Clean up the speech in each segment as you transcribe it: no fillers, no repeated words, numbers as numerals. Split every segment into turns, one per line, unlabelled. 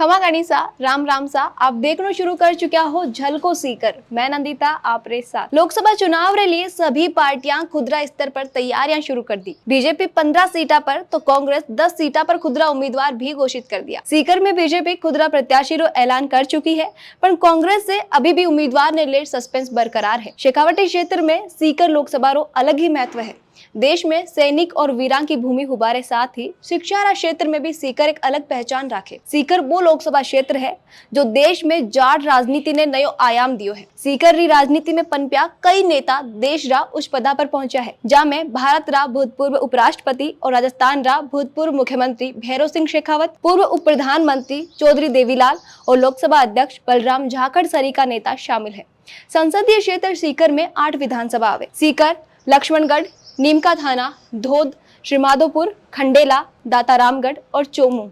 खमा गणिसा राम राम सा आप देखना शुरू कर चुका हो झलको सीकर। मैं नंदिता आप रे साथ। लोकसभा चुनाव के लिए सभी पार्टियां खुदरा स्तर पर तैयारियां शुरू कर दी। बीजेपी 15 सीटा पर तो कांग्रेस 10 सीटा पर खुदरा उम्मीदवार भी घोषित कर दिया। सीकर में बीजेपी खुदरा प्रत्याशी रो ऐलान कर चुकी है, पर कांग्रेस से अभी भी उम्मीदवार ने ले सस्पेंस बरकरार है। शेखावटी क्षेत्र में सीकर लोकसभा रो अलग ही महत्व है। देश में सैनिक और वीरां की भूमि हुबारे साथ ही शिक्षा क्षेत्र में भी सीकर एक अलग पहचान राखे। सीकर वो लोकसभा क्षेत्र है जो देश में जाट राजनीति ने नयो आयाम दियो है। सीकर री राजनीति में पनप्या कई नेता देश रा उच्च पदा पर पहुंचा है, जहाँ भारत रा भूतपूर्व उपराष्ट्रपति और राजस्थान रा भूतपूर्व मुख्यमंत्री भैरव सिंह शेखावत, पूर्व उप प्रधानमंत्री चौधरी देवीलाल और लोकसभा अध्यक्ष बलराम झाखड़ सरीका नेता शामिल है। संसदीय क्षेत्र सीकर में 8 विधानसभा आवे। सीकर, लक्ष्मणगढ़, नीमका थाना, धोद, श्रीमाधोपुर, खंडेला, दातारामगढ़ और चोमू।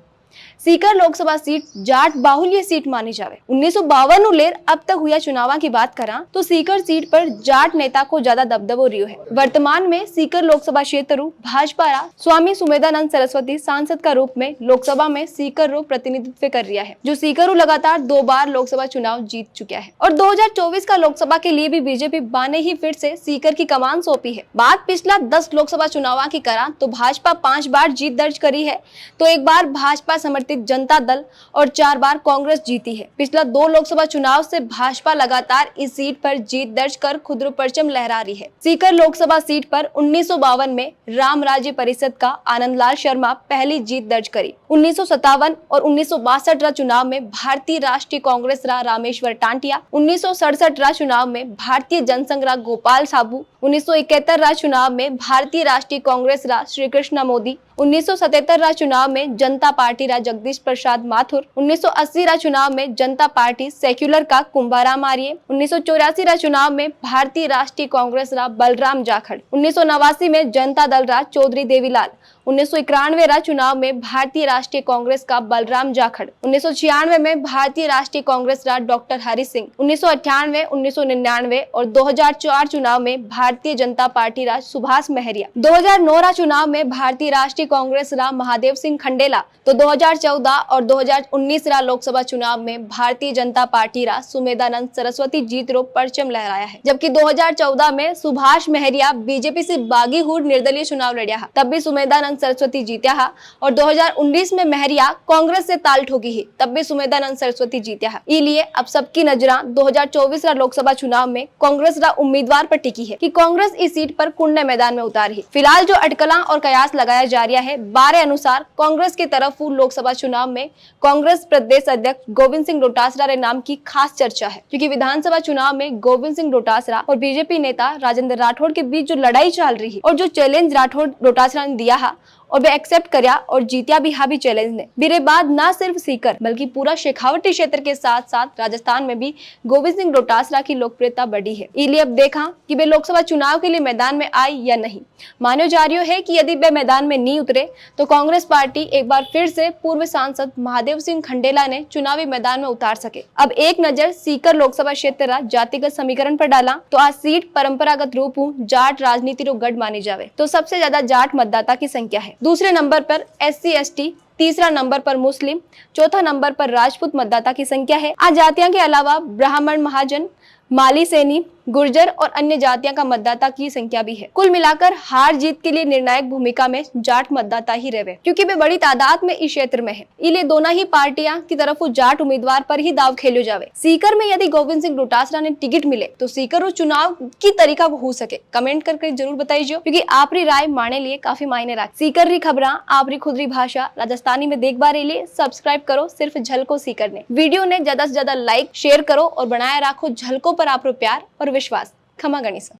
सीकर लोकसभा सीट जाट बाहुल्य सीट मानी जावे। 1952 लेर अब तक हुआ चुनाव की बात करा तो सीकर सीट पर जाट नेता को ज्यादा दबदबो रियो है। वर्तमान में सीकर लोकसभा क्षेत्र भाजपा रा स्वामी सुमेधानंद सरस्वती सांसद का रूप में लोकसभा में सीकर रो प्रतिनिधित्व कर रहा है, जो सीकर लगातार 2 बार लोकसभा चुनाव जीत चुका है। और 2024 का लोकसभा के लिए भी बीजेपी बाने ही फिर से सीकर की कमान सौंपी है। बात पिछला 10 लोकसभा चुनाव की करा तो भाजपा 5 बार जीत दर्ज करी है, तो एक बार भाजपा समर्थित जनता दल और 4 बार कांग्रेस जीती है। पिछला 2 लोकसभा चुनाव से भाजपा लगातार इस सीट पर जीत दर्ज कर खुद परचम लहरा रही है। सीकर लोकसभा सीट पर 1952 में राम राज्य परिषद का आनंदलाल शर्मा पहली जीत दर्ज करी। 1957 और 1962 चुनाव में भारतीय राष्ट्रीय कांग्रेस रा रामेश्वर टांटिया, 1967 चुनाव में भारतीय जनसंघ रा गोपाल साबू, 1971 चुनाव में भारतीय राष्ट्रीय कांग्रेस रा श्री कृष्ण मोदी, 1977 चुनाव में जनता पार्टी रा जगदीश प्रसाद माथुर, 1980 चुनाव में जनता पार्टी सेक्युलर का कुंभाराम आर्य, 1984 चुनाव में भारतीय राष्ट्रीय कांग्रेस रा बलराम जाखड़, 1989 में जनता दल रा चौधरी देवीलाल, 1991 चुनाव में भारतीय राष्ट्रीय कांग्रेस का बलराम जाखड़, 1996 में भारतीय राष्ट्रीय कांग्रेस रा डॉक्टर हरि सिंह, 1998, 1999 और 2004 चुनाव में भारतीय जनता पार्टी रा सुभाष महरिया, 2009 चुनाव में भारतीय राष्ट्रीय कांग्रेस रा महादेव सिंह खंडेला, तो 2014 और 2019 लोकसभा चुनाव में भारतीय जनता पार्टी रा सुमेधानंद सरस्वती जीत रो परचम लहराया है। जबकि 2014 में सुभाष महरिया बीजेपी से बागी हुड निर्दलीय चुनाव लड़िया, तब भी सुमेधानंद सरस्वती जीत्या है। और 2019 में महरिया कांग्रेस से ताल ठोकी है, तब भी सुमेधानंद सरस्वती जीत्या है। इसलिए अब सबकी नजरा 2024 लोकसभा चुनाव में कांग्रेस रा उम्मीदवार पर टिकी है कि कांग्रेस इस सीट पर कुंडे मैदान में उतारी है। फिलहाल जो अटकला और कयास लगाया जा रहा है, बारे अनुसार कांग्रेस की तरफ लोकसभा चुनाव में कांग्रेस प्रदेश अध्यक्ष गोविंद सिंह डोटासरा के नाम की खास चर्चा है, क्योंकि विधानसभा चुनाव में गोविंद सिंह डोटासरा और बीजेपी नेता राजेंद्र राठौड़ के बीच जो लड़ाई चल रही है और जो चैलेंज राठौड़ डोटासरा ने दिया है और वे एक्सेप्ट करया और जीतिया भी हावी चैलेंज ने। मेरे बाद न सिर्फ सीकर बल्कि पूरा शेखावटी क्षेत्र के साथ साथ राजस्थान में भी गोविंद सिंह डोटासरा की लोकप्रियता बढ़ी है। इसलिए अब देखा कि वे लोकसभा चुनाव के लिए मैदान में आई या नहीं। मानो जा रही है कि यदि वे मैदान में नहीं उतरे तो कांग्रेस पार्टी एक बार फिर से पूर्व सांसद महादेव सिंह खंडेला ने चुनावी मैदान में उतार सके। अब एक नजर सीकर लोकसभा क्षेत्र जातिगत समीकरण पर डाला तो आज सीट परंपरागत रूप जाट राजनीति रो गढ़ मानी जावे, तो सबसे ज्यादा जाट मतदाता की संख्या है। दूसरे नंबर पर SC ST, तीसरा नंबर पर मुस्लिम, चौथा नंबर पर राजपूत मतदाता की संख्या है। आज जातियों के अलावा ब्राह्मण, महाजन, माली, सैनी, गुर्जर और अन्य जातियों का मतदाता की संख्या भी है। कुल मिलाकर हार जीत के लिए निर्णायक भूमिका में जाट मतदाता ही रहे, क्योंकि वे बड़ी तादाद में इस क्षेत्र में है। इसलिए दोनों ही पार्टियां की तरफ जाट उम्मीदवार पर ही दाव खेलो जावे। सीकर में यदि गोविंद सिंह डोटासरा ने टिकट मिले तो सीकर और चुनाव की तरीका हो सके, कमेंट करके जरूर बताइए, क्योंकि आपरी राय माने लिए काफी मायने रख। सीकर री खबरा आपरी खुदरी भाषा राजस्थानी में देख बारे लिए सब्सक्राइब करो सिर्फ झलको सीकर ने। वीडियो ने ज्यादा से ज्यादा लाइक शेयर करो और बनाए रखो झलको पर आपरो प्यार और विश्वास। खमा गणिसा।